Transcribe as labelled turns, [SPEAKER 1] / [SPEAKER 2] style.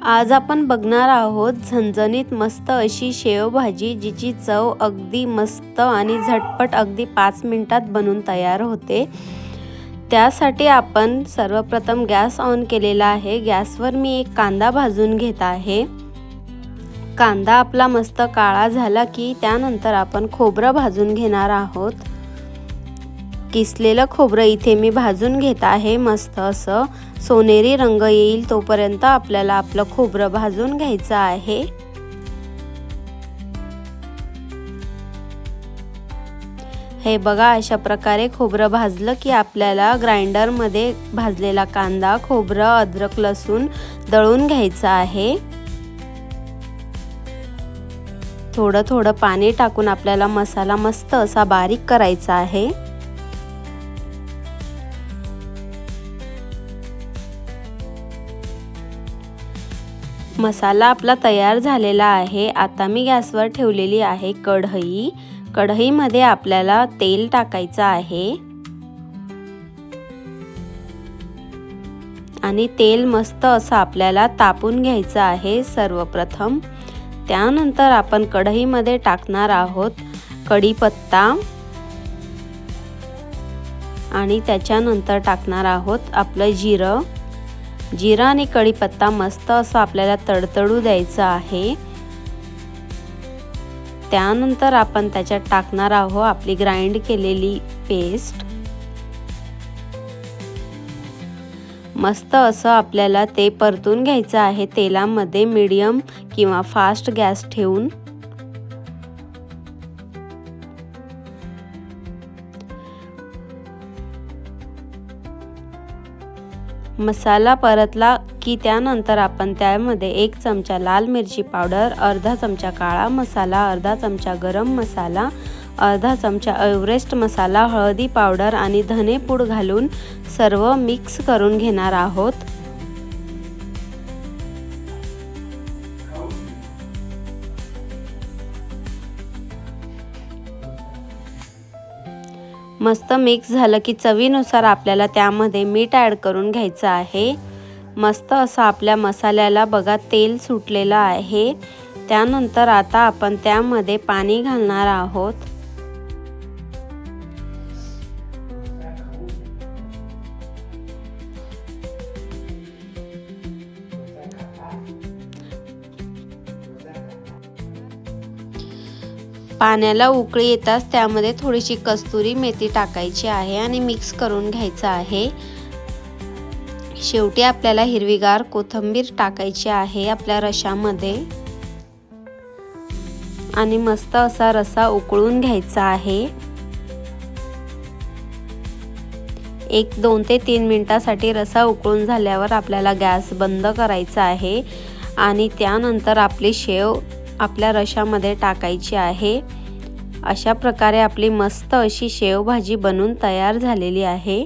[SPEAKER 1] आज आपण बघणार आहोत झणझणीत मस्त अशी शेवभाजी, जिची चव अगदी मस्त आणि झटपट अगदी 5 मिनिटात बनून तयार होते। त्यासाठी आपण सर्वप्रथम गॅस ऑन केलेला आहे। गॅसवर मी एक कांदा भाजून घेत आहे। कांदा आपला मस्त काळा झाला की त्यानंतर आपण खोबरं भाजून घेणार आहोत। किसलेलं खोबरं इथे मी भाजून घेत आहे। मस्त असं सोनेरी रंग येईल तोपर्यंत आपल्याला आपलं खोबरं भाजून घ्यायचं आहे। हे बघा, अशा प्रकारे खोबरं भाजलं की आपल्याला ग्राइंडर मध्ये भाजलेला कांदा, खोबरं, अद्रक, लसूण दळून घ्यायचं आहे। थोडं थोडं पाणी टाकून आपल्याला मसाला मस्त असा बारीक करायचा आहे। मसाला आपला तयार झालेला आहे। आता मी गॅसवर ठेवलेली आहे कढई। कढईमध्ये आपल्याला तेल टाकायचं आहे आणि तेल मस्त असं आपल्याला तापून घ्यायचं आहे सर्वप्रथम। त्यानंतर आपण कढईमध्ये टाकणार आहोत कढीपत्ता आणि त्याच्यानंतर टाकणार आहोत आपलं जिरं। जिरा आणि कढीपत्ता मस्त असं आपल्याला तडतडू द्यायचं आहे। त्यानंतर आपण त्याच्यात टाकणार आहोत आपली ग्राइंड केलेली पेस्ट। मस्त असं आपल्याला ते परतून घ्यायचं आहे तेलामध्ये, मीडियम किंवा फास्ट गॅस ठेवून। मसाला परतला की त्यानंतर आपण त्यामध्ये 1 चमचा लाल मिरची पावडर, अर्धा चमचा काळा मसाला, अर्धा चमचा गरम मसाला, अर्धा चमचा एव्हरेस्ट मसाला, हळदी पावडर आणि धनेपूड घालून सर्व मिक्स करून घेणार आहोत। मस्त मिक्स झालं की चवीनुसार आपल्याला त्यामध्ये मीठ ॲड करून घ्यायचं आहे। मस्त असं आपल्या मसाल्याला बघा तेल सुटलेलं आहे। त्यानंतर आता आपण त्यामध्ये पाणी घालणार आहोत। पाण्याला उकळी येताच त्यामध्ये थोडीशी कस्तुरी मेथी टाकायची आहे आणि मिक्स करून घ्यायचं आहे। शेवटी आपल्याला हिरवीगार कोथिंबीर टाकायची आहे आपल्या रशामध्ये आणि मस्त असा रसा उकळून घ्यायचा आहे। 2 ते 3 मिनिटांसाठी रसा उकळून झाल्यावर आपल्याला गॅस बंद करायचा आहे आणि त्यानंतर आपली शेव आपल्या रशामध्ये टाकायची आहे। अशा प्रकारे आपली मस्त अशी शेवभाजी बनून तयार झालेली आहे।